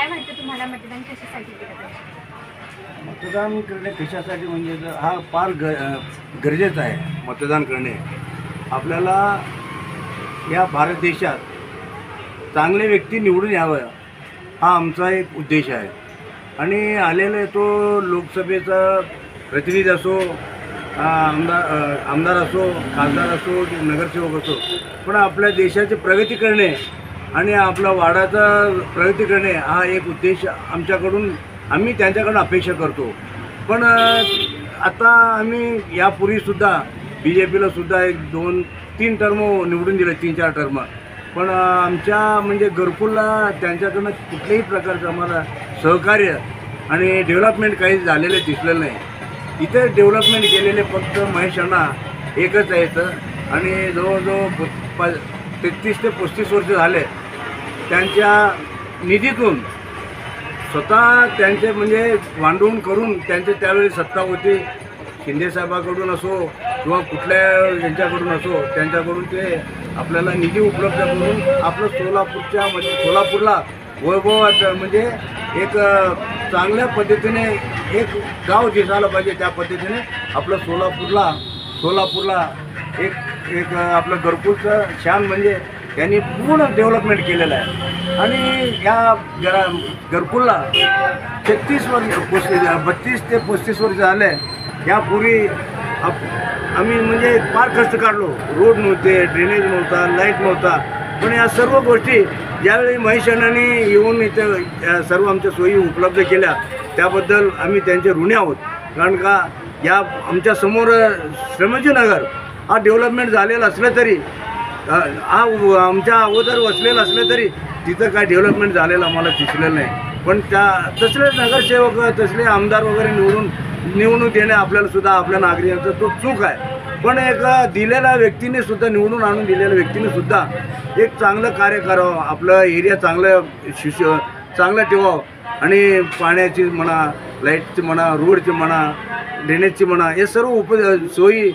काय वाटतं तुम्हाला मतदान कशासाठी केलं पाहिजे? मतदान करणे कशासाठी म्हणजे हा फार गरजेचं आहे मतदान करणे. आपल्याला या भारत देशात चांगले व्यक्ती निवडून यावं हा आमचा एक उद्देश आहे. आणि आलेले तो लोकसभेचा प्रतिनिधी असो, आमदार असो, खासदार असो की नगरसेवक असो, पण आपल्या देशाची प्रगती करणे आणि आपला वाडाचा प्रगती करणे हा एक उद्देश आम्ही त्यांच्याकडून अपेक्षा करतो. पण आता आम्ही यापूर्वीसुद्धा BJPला सुद्धा 1-2-3 टर्म निवडून दिले, 3-4 टर्म. पण आमच्या म्हणजे घरकुलला त्यांच्याकडून कुठल्याही प्रकारचं आम्हाला सहकार्य आणि डेव्हलपमेंट काही झालेलं दिसलेलं नाही. इथे डेव्हलपमेंट केलेले फक्त महेश अण्णा एकच आहेत. आणि जवळजवळ 33 ते 35 वर्ष झाले त्यांच्या निधीतून स्वतः त्यांचे म्हणजे वांडवून करून त्यांचे त्यावेळी सत्ता होती. शिंदेसाहेबाकडून असो किंवा कुठल्या यांच्याकडून असो, त्यांच्याकडून ते आपल्याला निधी उपलब्ध करून आपलं सोलापूरला वैभवात म्हणजे एक चांगल्या पद्धतीने एक गाव दिसायला पाहिजे त्या पद्धतीने आपलं सोलापूरला एक आपलं घरकुलचं शान म्हणजे त्यांनी पूर्ण डेव्हलपमेंट केलेलं आहे. आणि या घरकुलला 32 ते 35 वर्ष झाले. यापूर्वी आम्ही म्हणजे फार कष्ट काढलो. रोड नव्हते, ड्रेनेज नव्हता, लाईट नव्हता. पण या सर्व गोष्टी ज्यावेळी महेश अण्णांनी येऊन इथं सर्व आमच्या सोयी उपलब्ध केल्या त्याबद्दल आम्ही त्यांचे ऋणी आहोत. कारण का या आमच्या समोर श्रमजीनगर हा डेव्हलपमेंट झालेला असलं तरी हा आमच्या अगोदर वसलेलं असलं तरी तिथं काय डेव्हलपमेंट झालेलं आम्हाला दिसलेलं नाही. पण तसले नगरसेवक, तसले आमदार वगैरे निवडून देणे आपल्याला सुद्धा आपल्या नागरिकांचा तो चूक आहे. पण एक दिलेल्या व्यक्तीने सुद्धा निवडून आणून दिलेल्या व्यक्तीने सुद्धा एक चांगलं कार्य करावं, आपलं एरिया चांगलं ठेवावं. आणि पाण्याची म्हणा, लाईटची म्हणा, रोडची म्हणा, ड्रेनेजची म्हणा, हे सर्व सोयी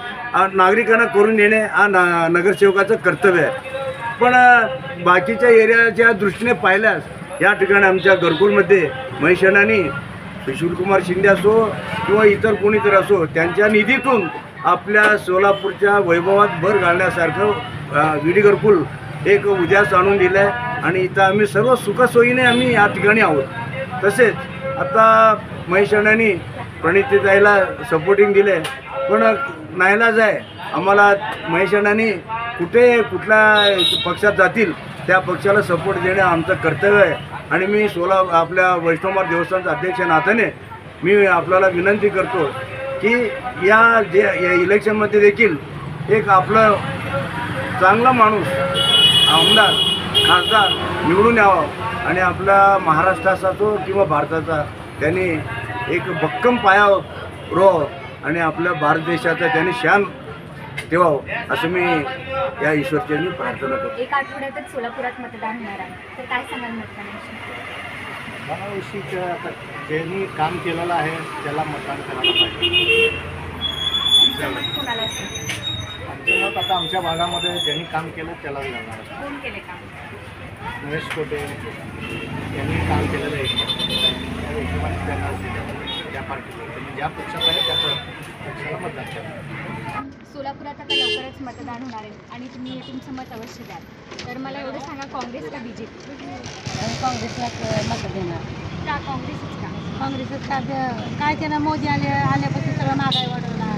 नागरिकांना करून देणे हा नगरसेवकाचं कर्तव्य आहे. पण बाकीच्या एरियाच्या दृष्टीने पाहिल्यास या ठिकाणी आमच्या घरकुलमध्ये महेश अण्णांनी सुशीलकुमार शिंदे असो किंवा इतर कोणी तर असो त्यांच्या निधीतून आपल्या सोलापूरच्या वैभवात भर घालण्यासारखं विडी घरकुल एक उद्यास आणून दिलं आहे. आणि इथं आम्ही सर्व सुखसोयीने आम्ही या ठिकाणी आहोत. तसेच आता महेश अण्णांनी प्रणितीताईला सपोर्टिंग दिले. पण नाईलाज आहे आम्हाला, महेश अण्णांनी कुठल्या पक्षात जातील त्या पक्षाला सपोर्ट देणे आमचं कर्तव्य आहे. आणि मी आपल्या वैष्णवमार देवस्थानचा अध्यक्ष नात्याने मी आपल्याला विनंती करतो की या इलेक्शनमध्ये देखील एक आपलं चांगला माणूस आमदार, खासदार निवडून यावं आणि आपल्या महाराष्ट्राचा तो किंवा भारताचा त्यांनी एक भक्कम पाया रोवावं आणि आपल्या भारत देशाचा त्यांनी शान ठेवावं असं मी या ईश्वरचरणी प्रार्थना करतो. 1 आठवड्यातच सोलापुरात मतदान होणार आहे, तर काय सांगाल मतदानाविषयी? मतदानाविषयी आता ज्यांनी काम केलेलं आहे त्याला मतदान करायला पाहिजे. तुमचं मत कोणाला असेल? आमचं मत आता आमच्या भागामध्ये ज्यांनी काम केलं त्यालाच जाणार. कोण केले काम? नरेश कोटे यांनी काम केलेलं आहे. त्या हिशोबाने त्यांना त्या पार्टीला त्यांनी ज्या पक्षात आहे त्या पक्षाला मतदान केलं. सोलापुरात आता लवकरच मतदान होणार आहे आणि तुम्ही तुमचं मत अवश्य द्याल. तर मला एवढं सांगा, काँग्रेस का BJP? काँग्रेसला मत देणार. का काँग्रेसच का? काँग्रेसच काय त्यानं मोदी आल्यापासून सगळं महागाई वाढवला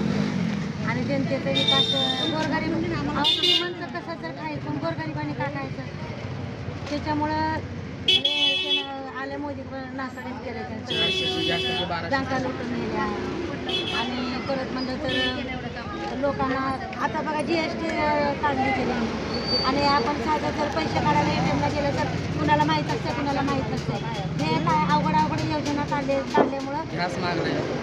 आणि जनतेचा विकास गोरगरीब श्रीमंत कसं तर खायचं पण गोरगरिबांनी का खायचं. त्याच्यामुळं त्यानं आल्या मोदी नासाडीच केलं त्यांचं बँका लुटून नेल्या. आणि परत म्हणलं तर लोकांना आता बघा GST काढली गेली आणि आपण साधं जर पैसे काढायला ATMला गेलं तर कुणाला माहीत असतं कुणाला माहीत नसतं. हे काय अवघड योजना काढल्यामुळं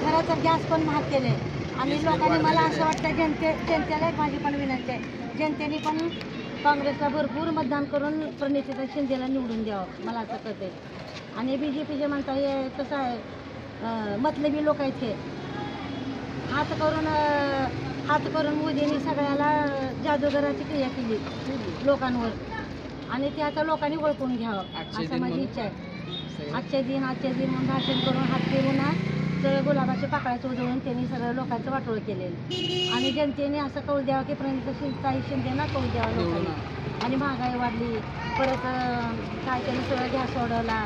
घराचं गॅस पण महाग केले. आणि लोकांनी मला असं वाटतं जनतेला एक माझी पण विनंती आहे, जनतेने पण काँग्रेसला भरपूर मतदान करून प्रणितीताई शिंदेला निवडून द्यावं मला असं कळते. आणि BJP जे म्हणता हे कसं आहे, मतलबी लोक आहेत हे. हात करून मोदींनी सगळ्याला जादूगराची क्रिया केली लोकांवर आणि ते आता लोकांनी ओळखून घ्यावं असं माझी इच्छा आहे. आजचे दिन म्हणून भाषण करून हात फिरून सगळं गुलाबाचे पाकळ्याचं उजळून त्यांनी सगळं लोकांचं वाटोळं केलेलं आणि जनतेने असं कौल द्यावं की प्रणिताई शिंदेना कौल द्यावा लोकांनी आणि महागाई वाढली परत काय त्यांनी सगळं गॅस सोडवला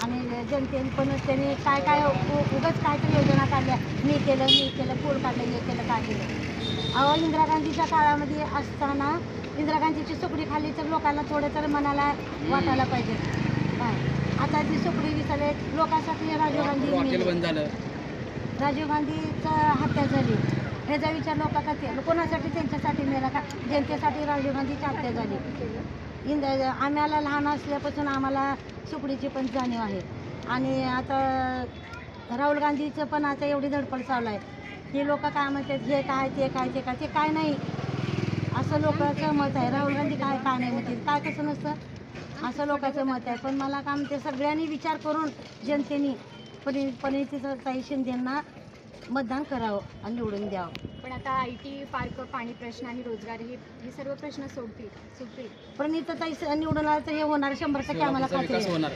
आणि जनतेने पण त्यांनी काय उगाच काय तर योजना काढल्या मी केलं पूल काढलं हे केलं काय केलं अहो इंदिरा गांधीच्या काळामध्ये असताना इंदिरा गांधीची सुकडी खाल्ली तर लोकांना थोडं तर मनाला वाटायला पाहिजे काय आता ती सुकडी विसरले लोकांसाठी राजीव गांधीचं हत्या झाली ह्याचा विचार लोक करते कोणासाठी त्यांच्यासाठी मेला का जनतेसाठी राजीव गांधीची हत्या झाली आम्हाला लहान असल्यापासून आम्हाला सुकडीची पण जाणीव आहे आणि आता राहुल गांधीचं पण आता एवढी धडपड चालू आहे की लोक काय म्हणतात हे काय ते काय नाही असं लोकांचं मत आहे राहुल गांधी काय नाही म्हणते काय कसं नसतं असं लोकांचं मत आहे पण मला काय म्हणते सगळ्यांनी विचार करून जनतेने प्रणिताताई शिंदेंना मतदान करावं आणि निवडून द्यावं. पण आता IT पार्क पाणी प्रश्न आणि रोजगार हे सर्व प्रश्न सुटतील प्रणिताताई निवडून आलं तर हे होणार 100% आम्हाला खात्री आहे.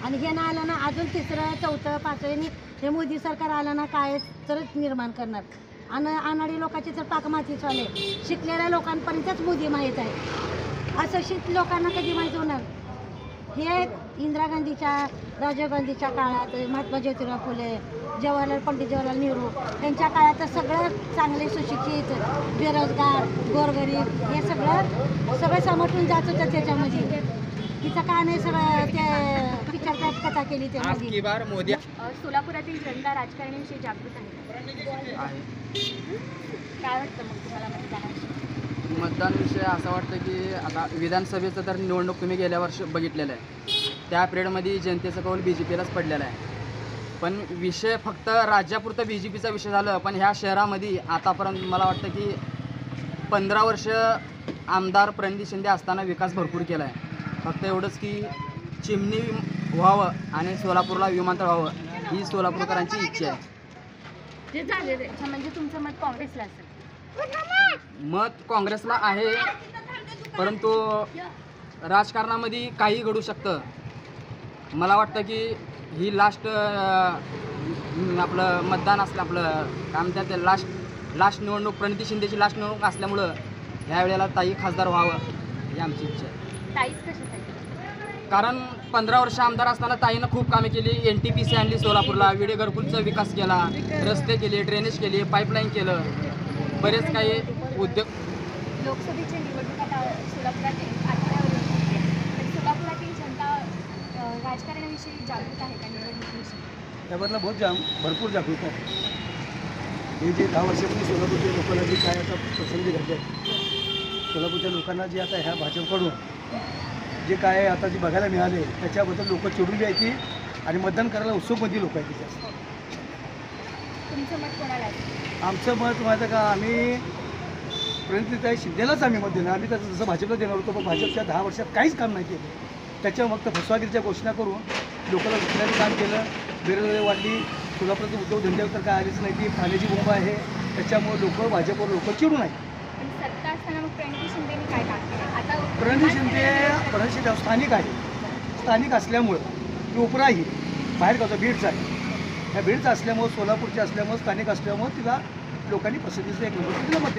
आणि हे ना आलं ना अजून 3रं 4थं 5वीं हे मोदी सरकार आलं ना काय तरच निर्माण करणार आणि अनाडी लोकांची तर पाकमातीच आले शिकलेल्या लोकांपर्यंतच मोदी माहीत आहे असं लोकांना कधी माहीत होणार. हे इंदिरा गांधीच्या राजीव गांधीच्या काळात महात्मा ज्योतिराव फुले पंडित जवाहरलाल नेहरू यांच्या काळात सगळं चांगले सुशिक्षित बेरोजगार गोरगरीब हे सगळं समटून जात होतं त्याच्यामध्ये तिचं काय नाही सगळं ते पिक्चर कथा केली त्यामध्ये. सोलापुरातील जनता राजकारणाविषयी जागृत आहे काय वाटतं मग तुम्हाला मतदानविषयी असं वाटतं की आता विधानसभेचं तर निवडणूक तुम्ही गेल्या वर्षी बघितलेलं आहे त्या पिरियडमध्ये जनतेचा कौल BJPलाच पडलेला आहे पण विषय फक्त राज्यापुरतं BJPचा विषय झालं पण ह्या शहरामध्ये आतापर्यंत मला वाटतं की 15 वर्ष आमदार प्रणिती शिंदे असताना विकास भरपूर केला आहे फक्त एवढंच की चिमणी व्हावं आणि सोलापूरला विमानतळ व्हावं ही सोलापूरकरांची इच्छा आहे. म्हणजे तुमचं मत काँग्रेसला असेल. मत काँग्रेसला आहे परंतु राजकारणामध्ये काही घडू शकतं. मला वाटतं की ही लास्ट आपलं मतदान असलं आपलं काय म्हणतात ते लास्ट निवडणूक प्रणिती शिंदेची लास्ट निवडणूक असल्यामुळं ह्या वेळेला ताई खासदार व्हावं ही आमची इच्छा आहे. ताईच कशासाठी कारण 15 वर्ष आमदार असताना ताईनं खूप कामे केली NTPC आणली सोलापूरला विडे घरकुलचा विकास केला रस्ते केले ड्रेनेज केले पाईपलाईन केलं बरेच काही उद्योग. लोकसभेची निवडणूक आता सोलापुरातील आठवड्यावर तर सोलापुरातील जनता राजकारणाविषयी जागृत आहे का निवडणुकीविषयी त्याबद्दल भरपूर जागृत आहे. हे जे 10 वर्षापूर्वी सोलापूरच्या लोकांना जे काय आता प्रसंगी घडले सोलापूरच्या लोकांना जे आता ह्या भाजपकडून जे काय आता जे बघायला मिळाले त्याच्याबद्दल लोक चिडून यायची आणि मतदान करायला उत्सुकमध्ये लोक आहेत तिथे. तुमचं मत कोणाला आहे. आमचं मत माहिती का आम्ही प्रणिताताई शिंदेलाच आम्ही मत देणार. आम्ही त्याचं जसं भाजपला देणार होतो पण भाजपच्या 10 वर्षात काहीच काम नाही केलं. त्याच्यावर फक्त फसवागिरीच्या घोषणा करून लोकांना विकण्याचं काम केलं. बेरोजगारी वाढली सोलापुरातील उद्योगधंद्यावर तर काय आलीच नाही ती पाण्याची बोंब आहे त्याच्यामुळे लोक चिडून आहेत. पण सत्ता असताना मग प्रणिती शिंदेनी काय काम केलं आता प्रणिती शिंदे स्थानिक आहे. स्थानिक असल्यामुळं ती उपराही बाहेर गावचा बीडचा आहे. ह्या बीडचा असल्यामुळं सोलापूरच्या असल्यामुळं स्थानिक असल्यामुळं तिला लोकांनी पसंतीचं एक नंबर तिला मत